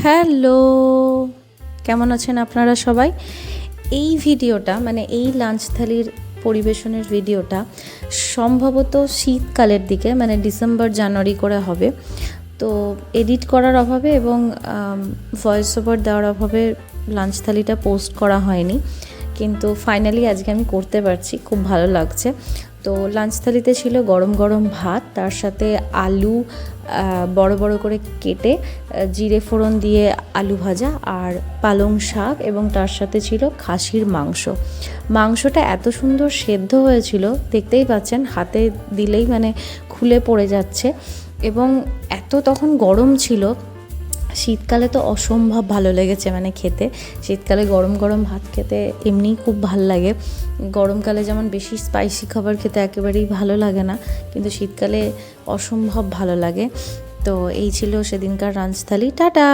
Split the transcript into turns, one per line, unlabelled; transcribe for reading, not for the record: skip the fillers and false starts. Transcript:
Hello, কেমন আছেন আপনারা সবাই? এই ভিডিওটা মানে এই লাঞ্চ থালির পরিবেশনের ভিডিওটা সম্ভবত শীতকালের দিকে মানে ডিসেম্বর জানুয়ারি করে হবে। তো এডিট করার অভাবে এবং ভয়েস ওভার দেওয়ার অভাবে লাঞ্চ থালিটা পোস্ট করা হয়নি, কিন্তু ফাইনালি আজকে আমি করতে পারছি, খুব ভালো লাগছে। তো লাঞ্চ থালিতে ছিল গরম গরম ভাত, তার সাথে আলু বড় বড় করে কেটে জিরে ফোড়ন দিয়ে আলু ভাজা, আর পালং শাক, এবং তার সাথে ছিল খাসির মাংস। মাংসটা এত সুন্দর সেদ্ধ হয়েছিল, দেখতেই পাচ্ছেন, হাতে দিলেই মানে খুলে পড়ে যাচ্ছে। এবং এত তখন গরম ছিল, শীতকালে তো অসম্ভব ভালো লেগেছে মানে খেতে। শীতকালে গরম গরম ভাত খেতে এমনিই খুব ভালো লাগে। গরমকালে যেমন বেশি স্পাইসি খাবার খেতে একেবারেই ভালো লাগে না, কিন্তু শীতকালে অসম্ভব ভালো লাগে। তো এই ছিল সেদিনকার লাঞ্চ থালি। টাটা।